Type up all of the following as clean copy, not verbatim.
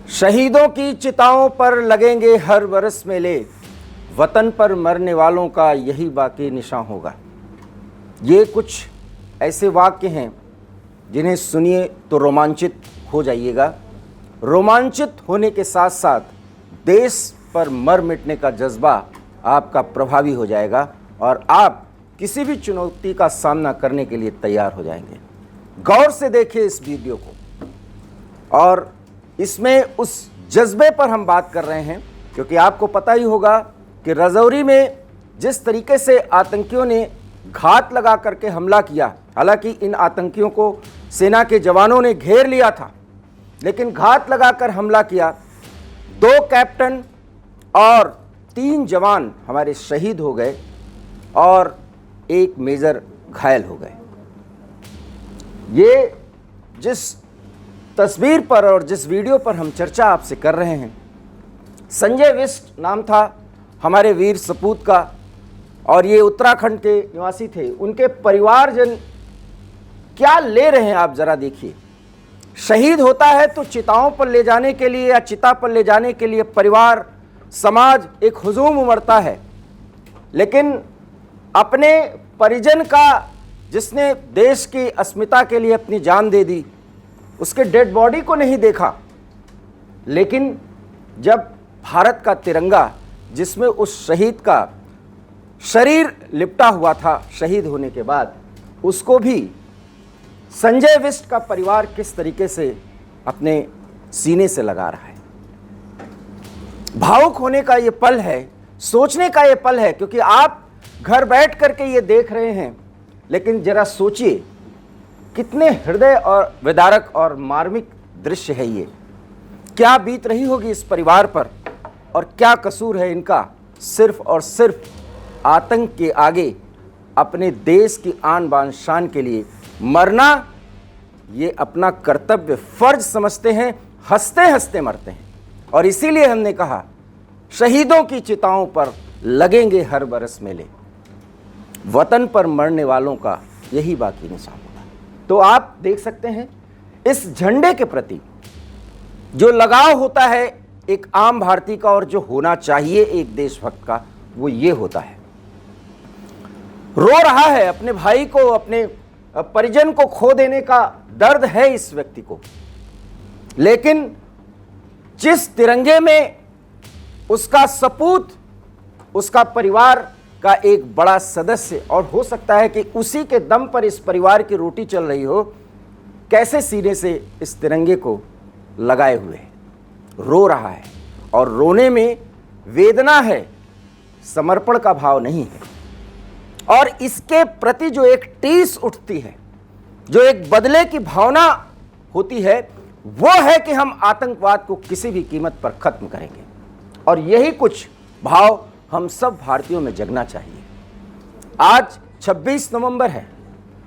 शहीदों की चिताओं पर लगेंगे हर बरस मेले, वतन पर मरने वालों का यही बाकी निशान होगा। ये कुछ ऐसे वाक्य हैं जिन्हें सुनिए तो रोमांचित हो जाइएगा। रोमांचित होने के साथ साथ देश पर मर मिटने का जज्बा आपका प्रभावी हो जाएगा और आप किसी भी चुनौती का सामना करने के लिए तैयार हो जाएंगे। गौर से देखिए इस वीडियो को और इसमें उस जज्बे पर हम बात कर रहे हैं, क्योंकि आपको पता ही होगा कि राजौरी में जिस तरीके से आतंकियों ने घात लगा करके हमला किया, हालांकि इन आतंकियों को सेना के जवानों ने घेर लिया था, लेकिन घात लगाकर हमला किया। 2 कैप्टन और 3 जवान हमारे शहीद हो गए और 1 मेजर घायल हो गए। ये जिस तस्वीर पर और जिस वीडियो पर हम चर्चा आपसे कर रहे हैं, संजय बिष्ट नाम था हमारे वीर सपूत का और ये उत्तराखंड के निवासी थे। उनके परिवारजन क्या ले रहे हैं आप जरा देखिए। शहीद होता है तो चिताओं पर ले जाने के लिए या चिता पर ले जाने के लिए परिवार समाज एक हुजूम उमड़ता है, लेकिन अपने परिजन का जिसने देश की अस्मिता के लिए अपनी जान दे दी, उसके डेड बॉडी को नहीं देखा। लेकिन जब भारत का तिरंगा जिसमें उस शहीद का शरीर लिपटा हुआ था शहीद होने के बाद, उसको भी संजय बिष्ट का परिवार किस तरीके से अपने सीने से लगा रहा है। भावुक होने का ये पल है, सोचने का ये पल है, क्योंकि आप घर बैठ करके ये देख रहे हैं, लेकिन जरा सोचिए कितने हृदय और विदारक और मार्मिक दृश्य है ये। क्या बीत रही होगी इस परिवार पर और क्या कसूर है इनका। सिर्फ और सिर्फ आतंक के आगे अपने देश की आन बान शान के लिए मरना, ये अपना कर्तव्य फर्ज समझते हैं, हंसते हंसते मरते हैं। और इसीलिए हमने कहा शहीदों की चिताओं पर लगेंगे हर बरस मेले, वतन पर मरने वालों का यही बाकी निशान होगा। तो आप देख सकते हैं इस झंडे के प्रति जो लगाव होता है एक आम भारतीय का और जो होना चाहिए एक देशभक्त का, वो ये होता है। रो रहा है अपने भाई को, अपने परिजन को खो देने का दर्द है इस व्यक्ति को, लेकिन जिस तिरंगे में उसका सपूत, उसका परिवार का एक बड़ा सदस्य, और हो सकता है कि उसी के दम पर इस परिवार की रोटी चल रही हो, कैसे सीने से इस तिरंगे को लगाए हुए है, रो रहा है। और रोने में वेदना है, समर्पण का भाव नहीं है। और इसके प्रति जो एक टीस उठती है, जो एक बदले की भावना होती है, वो है कि हम आतंकवाद को किसी भी कीमत पर खत्म करेंगे। और यही कुछ भाव हम सब भारतीयों में जगना चाहिए। आज 26 नवंबर है,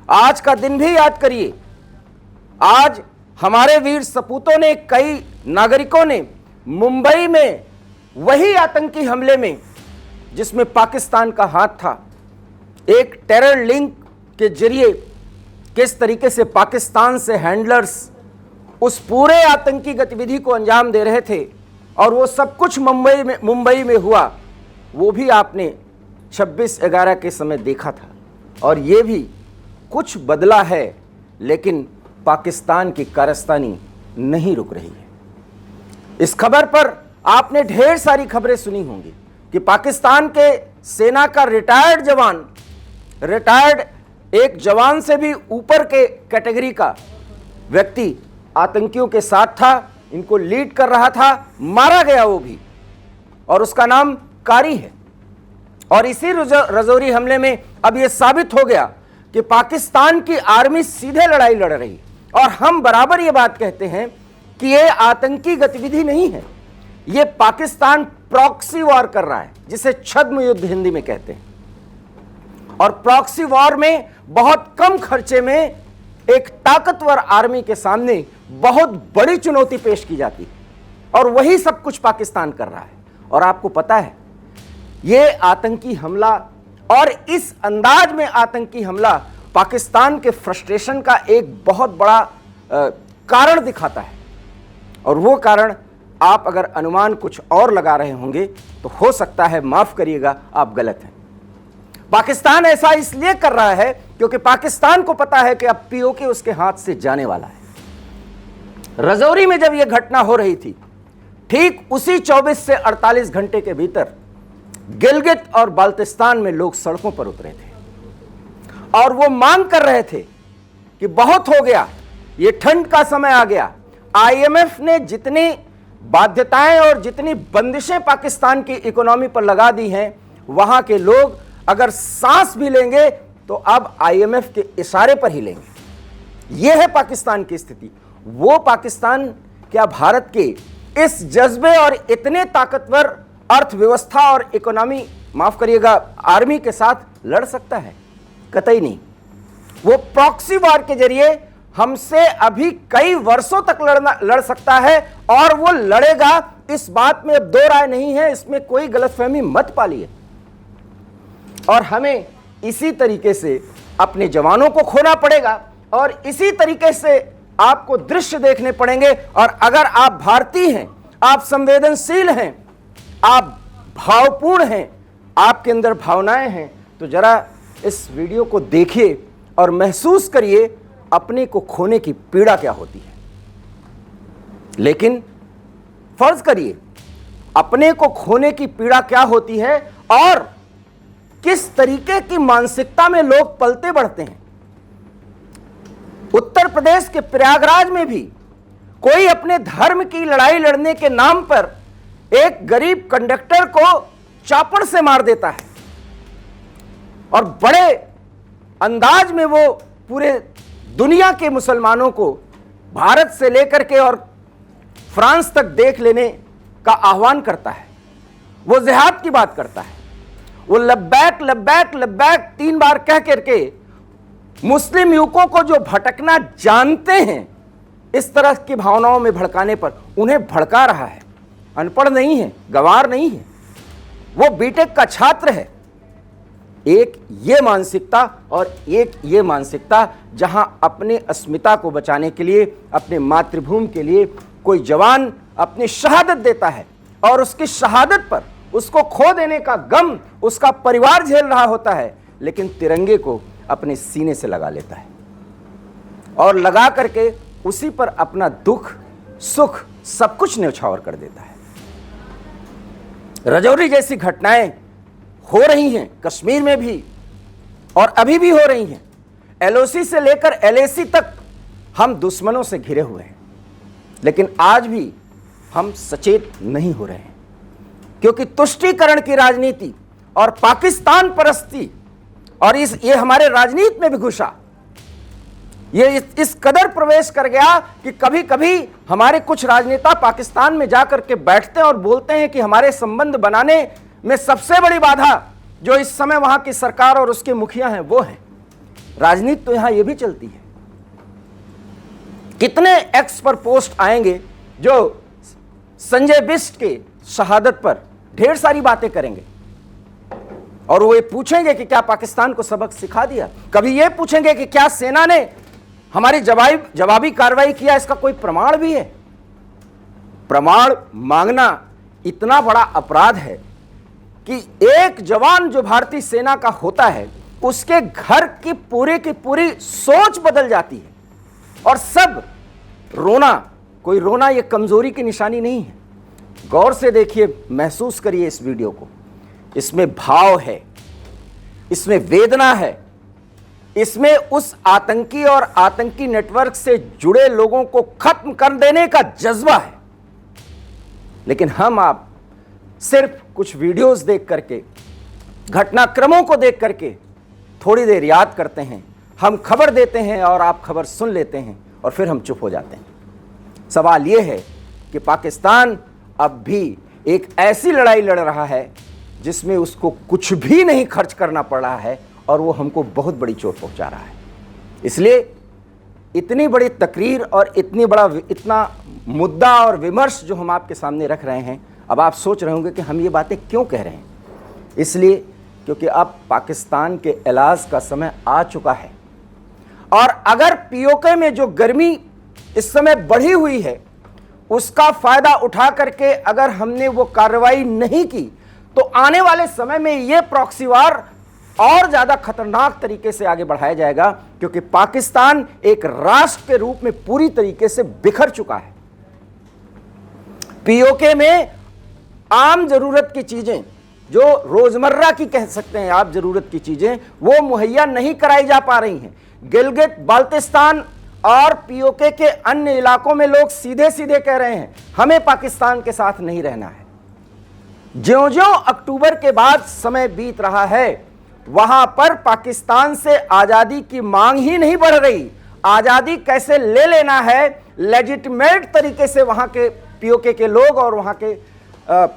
आज का दिन भी याद करिए। आज हमारे वीर सपूतों ने, कई नागरिकों ने मुंबई में वही आतंकी हमले में जिसमें पाकिस्तान का हाथ था, एक टेरर लिंक के जरिए किस तरीके से पाकिस्तान से हैंडलर्स उस पूरे आतंकी गतिविधि को अंजाम दे रहे थे, और वो सब कुछ मुंबई में हुआ, वो भी आपने 26/11 के समय देखा था। और ये भी कुछ बदला है, लेकिन पाकिस्तान की कारस्तानी नहीं रुक रही है। इस खबर पर आपने ढेर सारी खबरें सुनी होंगी कि पाकिस्तान के सेना का रिटायर्ड एक जवान से भी ऊपर के कैटेगरी का व्यक्ति आतंकियों के साथ था, इनको लीड कर रहा था, मारा गया वो भी, और उसका नाम कारी है। और इसी राजौरी हमले में अब यह साबित हो गया कि पाकिस्तान की आर्मी सीधे लड़ाई लड़ रही है। और हम बराबर ये बात कहते हैं कि यह आतंकी गतिविधि नहीं है, यह पाकिस्तान प्रॉक्सी वॉर कर रहा है, जिसे छद्म युद्ध हिंदी में कहते हैं। और प्रॉक्सी वॉर में बहुत कम खर्चे में एक ताकतवर आर्मी के सामने बहुत बड़ी चुनौती पेश की जाती है, और वही सब कुछ पाकिस्तान कर रहा है। और आपको पता है ये आतंकी हमला और इस अंदाज में आतंकी हमला पाकिस्तान के फ्रस्ट्रेशन का एक बहुत बड़ा कारण दिखाता है। और वो कारण आप अगर अनुमान कुछ और लगा रहे होंगे तो हो सकता है, माफ करिएगा, आप गलत हैं। पाकिस्तान ऐसा इसलिए कर रहा है क्योंकि पाकिस्तान को पता है कि अब पीओके उसके हाथ से जाने वाला है। रजौरी में जब यह घटना हो रही थी, ठीक उसी 24 से 48 घंटे के भीतर गिलगित और बाल्टिस्तान में लोग सड़कों पर उतरे थे और वो मांग कर रहे थे कि बहुत हो गया, ये ठंड का समय आ गया। आईएमएफ ने जितनी बाध्यताएं और जितनी बंदिशें पाकिस्तान की इकोनॉमी पर लगा दी हैं, वहां के लोग अगर सांस भी लेंगे तो अब आईएमएफ के इशारे पर ही लेंगे। यह है पाकिस्तान की स्थिति। वो पाकिस्तान क्या भारत के इस जज्बे और इतने ताकतवर अर्थव्यवस्था और इकोनॉमी, माफ करिएगा, आर्मी के साथ लड़ सकता है? कतई नहीं। वो प्रॉक्सी वॉर के जरिए हमसे अभी कई वर्षों तक लड़ सकता है और वो लड़ेगा, इस बात में अब दो राय नहीं है, इसमें कोई गलतफहमी मत पालिए। और हमें इसी तरीके से अपने जवानों को खोना पड़ेगा और इसी तरीके से आपको दृश्य देखने पड़ेंगे। और अगर आप भारतीय हैं, आप संवेदनशील हैं, आप भावपूर्ण हैं, आपके अंदर भावनाएं हैं, तो जरा इस वीडियो को देखिए और महसूस करिए अपने को खोने की पीड़ा क्या होती है। लेकिन फर्ज करिए अपने को खोने की पीड़ा क्या होती है और किस तरीके की मानसिकता में लोग पलते बढ़ते हैं। उत्तर प्रदेश के प्रयागराज में भी कोई अपने धर्म की लड़ाई लड़ने के नाम पर एक गरीब कंडक्टर को चापड़ से मार देता है और बड़े अंदाज में वो पूरे दुनिया के मुसलमानों को भारत से लेकर के और फ्रांस तक देख लेने का आह्वान करता है। वो जिहाद की बात करता है। वो लब्बैक लब्बैक लब्बैक 3 बार कह करके मुस्लिम युवकों को जो भटकना जानते हैं, इस तरह की भावनाओं में भड़काने पर उन्हें भड़का रहा है। अनपढ़ नहीं है, गंवार नहीं है, वो बीटेक का छात्र है। एक ये मानसिकता और एक ये मानसिकता जहां अपने अस्मिता को बचाने के लिए, अपने मातृभूमि के लिए कोई जवान अपनी शहादत देता है और उसकी शहादत पर उसको खो देने का गम उसका परिवार झेल रहा होता है, लेकिन तिरंगे को अपने सीने से लगा लेता है और लगा करके उसी पर अपना दुख सुख सब कुछ न्यौछावर कर देता है। रजौरी जैसी घटनाएं हो रही हैं कश्मीर में भी और अभी भी हो रही हैं। एलओसी से लेकर एलएसी तक हम दुश्मनों से घिरे हुए हैं, लेकिन आज भी हम सचेत नहीं हो रहे हैं क्योंकि तुष्टीकरण की राजनीति और पाकिस्तान परस्ती और ये हमारे राजनीति में भी घुसा। ये इस कदर प्रवेश कर गया कि कभी कभी हमारे कुछ राजनेता पाकिस्तान में जाकर के बैठते हैं और बोलते हैं कि हमारे संबंध बनाने में सबसे बड़ी बाधा जो इस समय वहां की सरकार और उसके मुखिया हैं वो है। राजनीति तो यहां ये भी चलती है। कितने एक्स पर पोस्ट आएंगे जो संजय बिष्ट के शहादत पर ढेर सारी बातें करेंगे और वो ये पूछेंगे कि क्या पाकिस्तान को सबक सिखा दिया। कभी ये पूछेंगे कि क्या सेना ने हमारी जवाबी कार्रवाई किया, इसका कोई प्रमाण भी है। प्रमाण मांगना इतना बड़ा अपराध है कि एक जवान जो भारतीय सेना का होता है उसके घर की पूरी सोच बदल जाती है और सब रोना, कोई रोना ये कमजोरी की निशानी नहीं है। गौर से देखिए, महसूस करिए इस वीडियो को। इसमें भाव है, इसमें वेदना है, इसमें उस आतंकी और आतंकी नेटवर्क से जुड़े लोगों को खत्म कर देने का जज्बा है। लेकिन हम आप सिर्फ कुछ वीडियोस देख करके, घटनाक्रमों को देख करके थोड़ी देर याद करते हैं, हम खबर देते हैं और आप खबर सुन लेते हैं और फिर हम चुप हो जाते हैं। सवाल यह है कि पाकिस्तान अब भी एक ऐसी लड़ाई लड़ रहा है जिसमें उसको कुछ भी नहीं खर्च करना पड़ रहा है और वो हमको बहुत बड़ी चोट पहुंचा रहा है। इसलिए इतनी बड़ी तकरीर और इतना मुद्दा और विमर्श जो हम आपके सामने रख रहे हैं, अब आप सोच रहे होंगे कि हम ये बातें क्यों कह रहे हैं। इसलिए क्योंकि अब पाकिस्तान के इलाज का समय आ चुका है और अगर पीओके में जो गर्मी इस समय बढ़ी हुई है उसका फायदा उठा करके अगर हमने वो कार्रवाई नहीं की तो आने वाले समय में ये प्रॉक्सी वॉर और ज्यादा खतरनाक तरीके से आगे बढ़ाया जाएगा, क्योंकि पाकिस्तान एक राष्ट्र के रूप में पूरी तरीके से बिखर चुका है। पीओके में आम जरूरत की चीजें, जो रोजमर्रा की कह सकते हैं आप जरूरत की चीजें, वो मुहैया नहीं कराई जा पा रही हैं। गिलगित बाल्टिस्तान और पीओके के अन्य इलाकों में लोग सीधे सीधे कह रहे हैं हमें पाकिस्तान के साथ नहीं रहना है। ज्यों-ज्यों अक्टूबर के बाद समय बीत रहा है, वहां पर पाकिस्तान से आजादी की मांग ही नहीं बढ़ रही। आजादी कैसे ले लेना है, लेजिटिमेट तरीके से वहां के पीओके के लोग और वहां के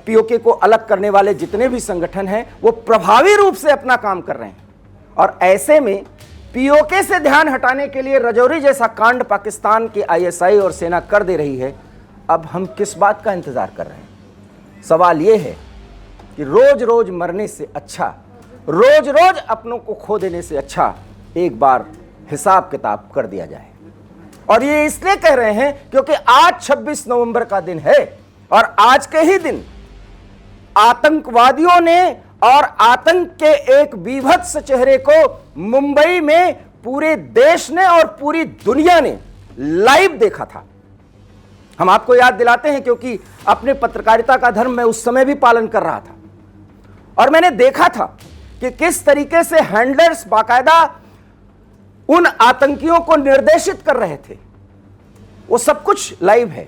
पीओके को अलग करने वाले जितने भी संगठन हैं वो प्रभावी रूप से अपना काम कर रहे हैं। और ऐसे में पीओके से ध्यान हटाने के लिए रजौरी जैसा कांड पाकिस्तान की आईएसआई और सेना कर दे रही है। अब हम किस बात का इंतजार कर रहे हैं? सवाल यह है कि रोज रोज मरने से अच्छा, रोज रोज अपनों को खो देने से अच्छा एक बार हिसाब किताब कर दिया जाए। और ये इसलिए कह रहे हैं क्योंकि आज 26 नवंबर का दिन है और आज के ही दिन आतंकवादियों ने और आतंक के एक बीभत्स चेहरे को मुंबई में पूरे देश ने और पूरी दुनिया ने लाइव देखा था। हम आपको याद दिलाते हैं क्योंकि अपने पत्रकारिता का धर्म मैं उस समय भी पालन कर रहा था और मैंने देखा था कि किस तरीके से हैंडलर्स बाकायदा उन आतंकियों को निर्देशित कर रहे थे। वो सब कुछ लाइव है।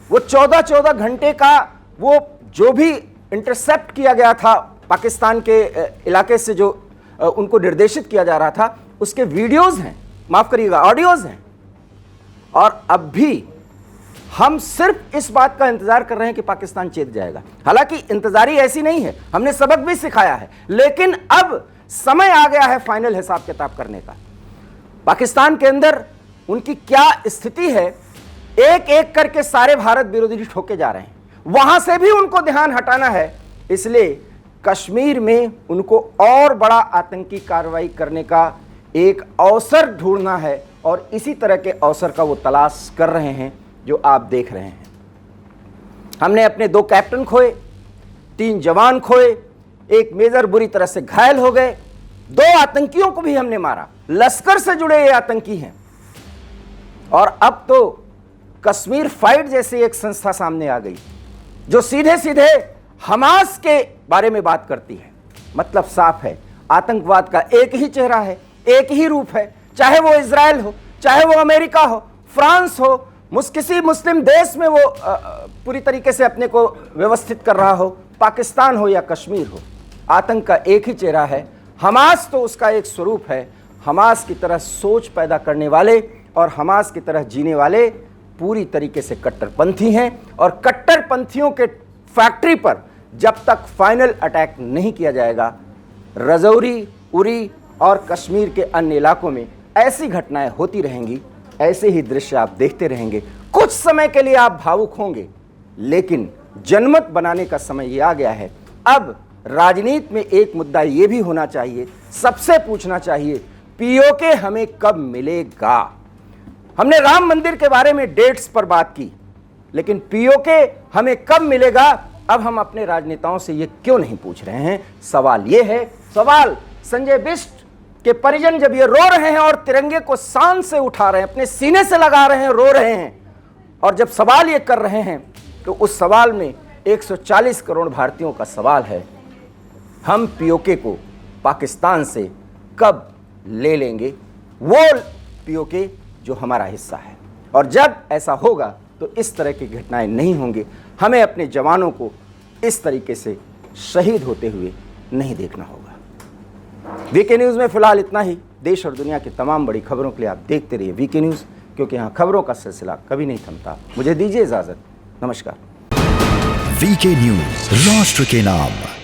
वो 14-14 घंटे का वो जो भी इंटरसेप्ट किया गया था पाकिस्तान के इलाके से, जो उनको निर्देशित किया जा रहा था, उसके वीडियोस हैं, माफ करिएगा ऑडियोज हैं। और अब भी हम सिर्फ इस बात का इंतजार कर रहे हैं कि पाकिस्तान चेत जाएगा। हालांकि इंतजारी ऐसी नहीं है, हमने सबक भी सिखाया है, लेकिन अब समय आ गया है फाइनल हिसाब किताब करने का। पाकिस्तान के अंदर उनकी क्या स्थिति है, एक एक करके सारे भारत विरोधी ठोके जा रहे हैं। वहां से भी उनको ध्यान हटाना है, इसलिए कश्मीर में उनको और बड़ा आतंकी कार्रवाई करने का एक अवसर ढूंढना है और इसी तरह के अवसर का वो तलाश कर रहे हैं जो आप देख रहे हैं। हमने अपने 2 कैप्टन खोए, 3 जवान खोए, 1 मेजर बुरी तरह से घायल हो गए, 2 आतंकियों को भी हमने मारा। लश्कर से जुड़े ये आतंकी हैं। और अब तो कश्मीर फाइट जैसी एक संस्था सामने आ गई जो सीधे सीधे हमास के बारे में बात करती है। मतलब साफ है, आतंकवाद का एक ही चेहरा है, एक ही रूप है, चाहे वो इजराइल हो, चाहे वो अमेरिका हो, फ्रांस हो, किसी मुस्लिम देश में वो पूरी तरीके से अपने को व्यवस्थित कर रहा हो, पाकिस्तान हो या कश्मीर हो, आतंक का एक ही चेहरा है। हमास तो उसका एक स्वरूप है। हमास की तरह सोच पैदा करने वाले और हमास की तरह जीने वाले पूरी तरीके से कट्टरपंथी हैं और कट्टरपंथियों के फैक्ट्री पर जब तक फाइनल अटैक नहीं किया जाएगा, रजौरी, उरी और कश्मीर के अन्य इलाकों में ऐसी घटनाएं होती रहेंगी, ऐसे ही दृश्य आप देखते रहेंगे। कुछ समय के लिए आप भावुक होंगे, लेकिन जनमत बनाने का समय ये आ गया है। अब राजनीति में एक मुद्दा ये भी होना चाहिए, सबसे पूछना चाहिए, पीओके हमें कब मिलेगा? हमने राम मंदिर के बारे में डेट्स पर बात की, लेकिन पीओके हमें कब मिलेगा? अब हम अपने राजनेताओं से ये क्यों नहीं पूछ रहे हैं? सवाल ये है, सवाल संजय बिष्ट के परिजन जब ये रो रहे हैं और तिरंगे को शान से उठा रहे हैं, अपने सीने से लगा रहे हैं, रो रहे हैं, और जब सवाल ये कर रहे हैं तो उस सवाल में 140 करोड़ भारतीयों का सवाल है, हम पीओके को पाकिस्तान से कब ले लेंगे? वो पीओके जो हमारा हिस्सा है। और जब ऐसा होगा तो इस तरह की घटनाएं नहीं होंगी। हमें अपने जवानों को इस तरीके से शहीद होते हुए नहीं देखना होगा। वीके न्यूज़ में फिलहाल इतना ही। देश और दुनिया की तमाम बड़ी खबरों के लिए आप देखते रहिए वीके न्यूज़, क्योंकि यहाँ खबरों का सिलसिला कभी नहीं थमता। मुझे दीजिए इजाज़त। नमस्कार। वीके न्यूज़, राष्ट्र के नाम।